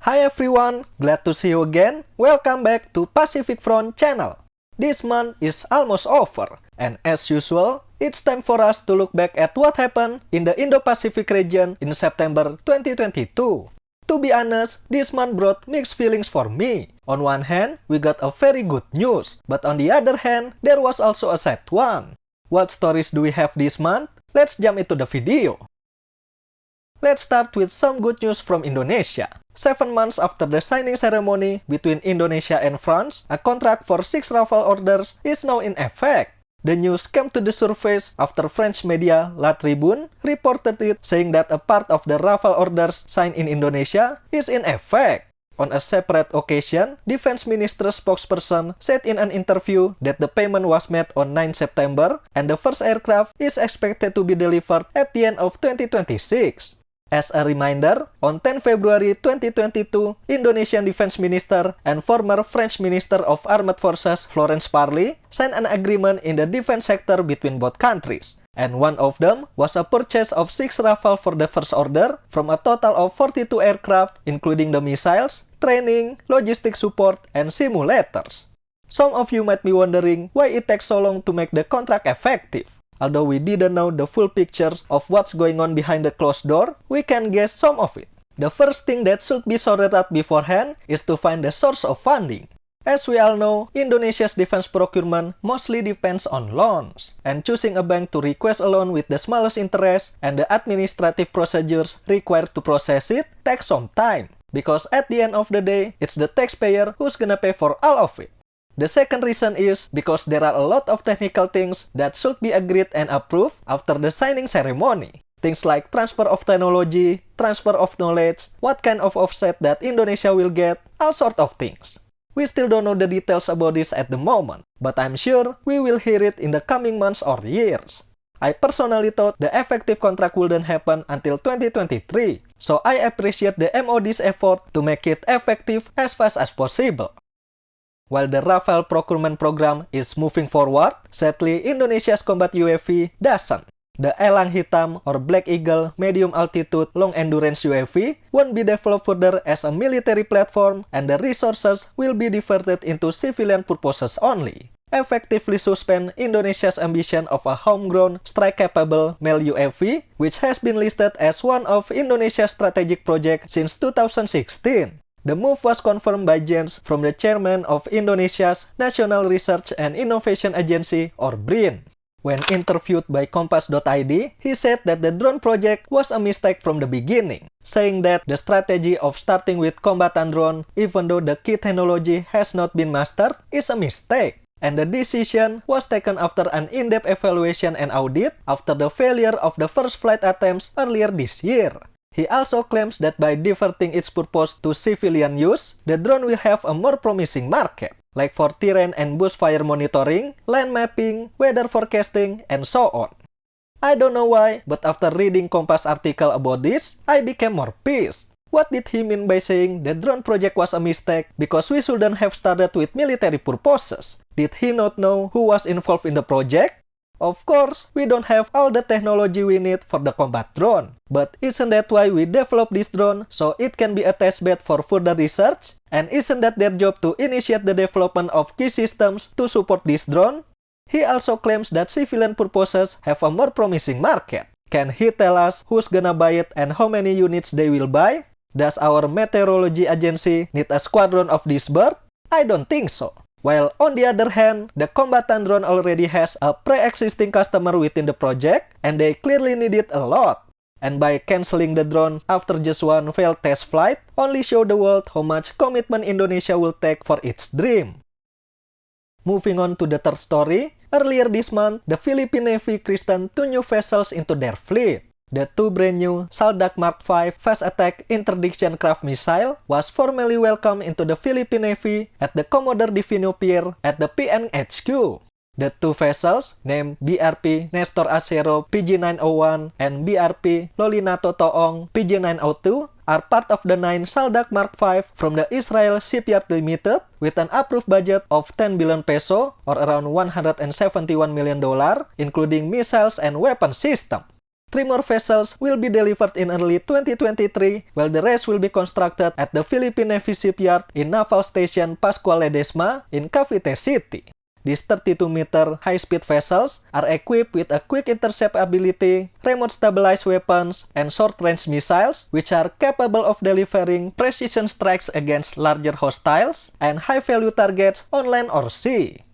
Hi everyone, glad to see you again. Welcome back to Pacific Front channel. This month is almost over, and as usual, it's time for us to look back at what happened in the Indo-Pacific region in September 2022. To be honest, this month brought mixed feelings for me. On one hand, we got a very good news, but on the other hand, there was also a sad one. What stories do we have this month? Let's jump into the video. Let's start with some good news from Indonesia. 7 months after the signing ceremony between Indonesia and France, a contract for 6 Rafale orders is now in effect. The news came to the surface after French media La Tribune reported it, saying that a part of the Rafale orders signed in Indonesia is in effect. On a separate occasion, Defense Minister spokesperson said in an interview that the payment was made on 9 September and the first aircraft is expected to be delivered at the end of 2026. As a reminder, on 10 February 2022, Indonesian Defense Minister and former French Minister of Armed Forces Florence Parly signed an agreement in the defense sector between both countries. And one of them was a purchase of 6 Rafale for the first order from a total of 42 aircraft, including the missiles, training, logistic support, and simulators. Some of you might be wondering why it takes so long to make the contract effective. Although we didn't know the full pictures of what's going on behind the closed door, we can guess some of it. The first thing that should be sorted out beforehand is to find the source of funding. As we all know, Indonesia's defense procurement mostly depends on loans, and choosing a bank to request a loan with the smallest interest and the administrative procedures required to process it takes some time, because at the end of the day, it's the taxpayer who's gonna pay for all of it. The second reason is because there are a lot of technical things that should be agreed and approved after the signing ceremony. Things like transfer of technology, transfer of knowledge, what kind of offset that Indonesia will get, all sort of things. We still don't know the details about this at the moment, but I'm sure we will hear it in the coming months or years. I personally thought the effective contract wouldn't happen until 2023, so I appreciate the MOD's effort to make it effective as fast as possible. While the Rafale procurement program is moving forward, sadly Indonesia's combat UAV doesn't. The Elang Hitam or Black Eagle medium altitude long endurance UAV won't be developed further as a military platform, and the resources will be diverted into civilian purposes only, effectively suspend Indonesia's ambition of a homegrown strike-capable MALE UAV, which has been listed as one of Indonesia's strategic projects since 2016. The move was confirmed by Jens from the chairman of Indonesia's National Research and Innovation Agency or BRIN. When interviewed by Kompas.id, he said that the drone project was a mistake from the beginning, saying that the strategy of starting with combatant drone, even though the key technology has not been mastered, is a mistake. And the decision was taken after an in-depth evaluation and audit after the failure of the first flight attempts earlier this year. He also claims that by diverting its purpose to civilian use, the drone will have a more promising market, like for terrain and bushfire monitoring, land mapping, weather forecasting, and so on. I don't know why, but after reading Kompas article about this, I became more pissed. What did he mean by saying the drone project was a mistake because we shouldn't have started with military purposes? Did he not know who was involved in the project? Of course, we don't have all the technology we need for the combat drone. But isn't that why we developed this drone, so it can be a testbed for further research? And isn't that their job to initiate the development of key systems to support this drone? He also claims that civilian purposes have a more promising market. Can he tell us who's gonna buy it and how many units they will buy? Does our meteorology agency need a squadron of this bird? I don't think so. While on the other hand, the combatant drone already has a pre-existing customer within the project, and they clearly need it a lot. And by cancelling the drone after just one failed test flight, only show the world how much commitment Indonesia will take for its dream. Moving on to the third story, earlier this month, the Philippine Navy christened 2 new vessels into their fleet. The 2 brand-new Saldak Mark V Fast Attack Interdiction Craft Missile was formally welcomed into the Philippine Navy at the Commodore Divino Pier at the PNHQ. The 2 vessels, named BRP Nestor Acero PG-901 and BRP Lolinato Toong PG-902, are part of the 9 Saldak Mark V from the Israel Shipyard Limited with an approved budget of 10 billion peso or around $171 million, including missiles and weapon systems. 3 more vessels will be delivered in early 2023, while the rest will be constructed at the Philippine Navy shipyard in Naval Station Pascual Ledesma in Cavite City. These 32-meter high-speed vessels are equipped with a quick intercept ability, remote stabilized weapons, and short-range missiles, which are capable of delivering precision strikes against larger hostiles and high-value targets on land or sea.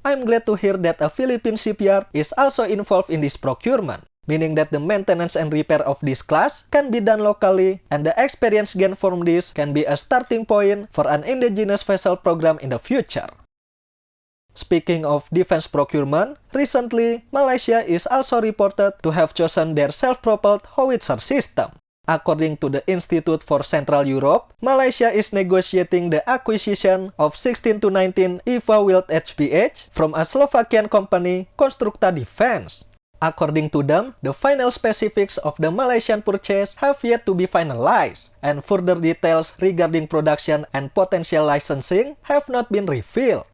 I'm glad to hear that a Philippine shipyard is also involved in this procurement, meaning that the maintenance and repair of this class can be done locally, and the experience gained from this can be a starting point for an indigenous vessel program in the future. Speaking of defense procurement, recently, Malaysia is also reported to have chosen their self-propelled howitzer system. According to the Institute for Central Europe, Malaysia is negotiating the acquisition of 16 to 19 EVA Wild HPH from a Slovakian company, Constructa Defense. According to them, the final specifics of the Malaysian purchase have yet to be finalized, and further details regarding production and potential licensing have not been revealed.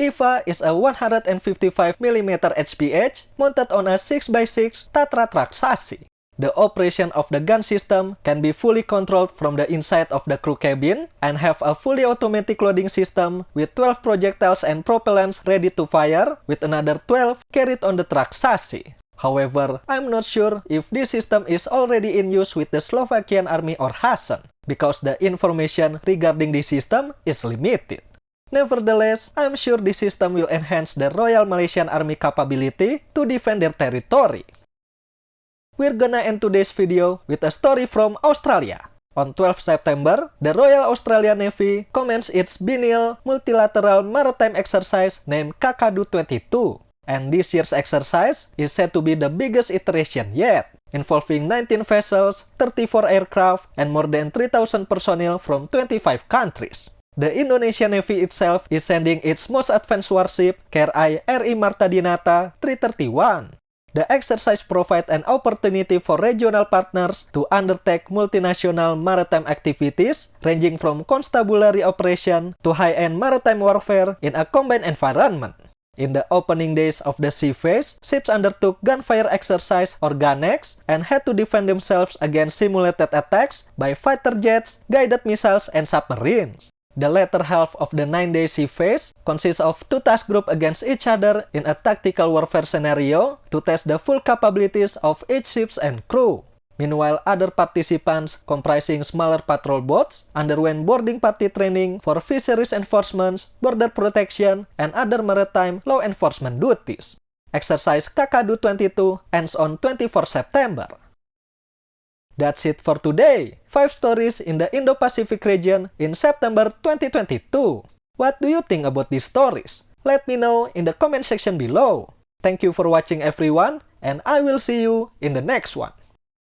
EVA is a 155mm HPH mounted on a 6x6 Tatra truck chassis. The operation of the gun system can be fully controlled from the inside of the crew cabin and have a fully automatic loading system with 12 projectiles and propellants ready to fire, with another 12 carried on the truck chassis. However, I'm not sure if this system is already in use with the Slovakian army or hasn't, because the information regarding this system is limited. Nevertheless, I'm sure this system will enhance the Royal Malaysian Army capability to defend their territory. We're gonna end today's video with a story from Australia. On 12 September, the Royal Australian Navy commenced its biennial multilateral maritime exercise named Kakadu-22. And this year's exercise is said to be the biggest iteration yet, involving 19 vessels, 34 aircraft, and more than 3,000 personnel from 25 countries. The Indonesian Navy itself is sending its most advanced warship, KRI RI Marta Dinata 331. The exercise provides an opportunity for regional partners to undertake multinational maritime activities, ranging from constabulary operation to high-end maritime warfare in a combined environment. In the opening days of the sea phase, ships undertook gunfire exercise or GUNEX and had to defend themselves against simulated attacks by fighter jets, guided missiles, and submarines. The latter half of the 9-day sea phase consists of 2 task groups against each other in a tactical warfare scenario to test the full capabilities of each ship and crew. Meanwhile, other participants, comprising smaller patrol boats, underwent boarding party training for fisheries enforcement, border protection, and other maritime law enforcement duties. Exercise Kakadu-22 ends on 24 September. That's it for today. 5 stories in the Indo-Pacific region in September 2022. What do you think about these stories? Let me know in the comment section below. Thank you for watching everyone, and I will see you in the next one.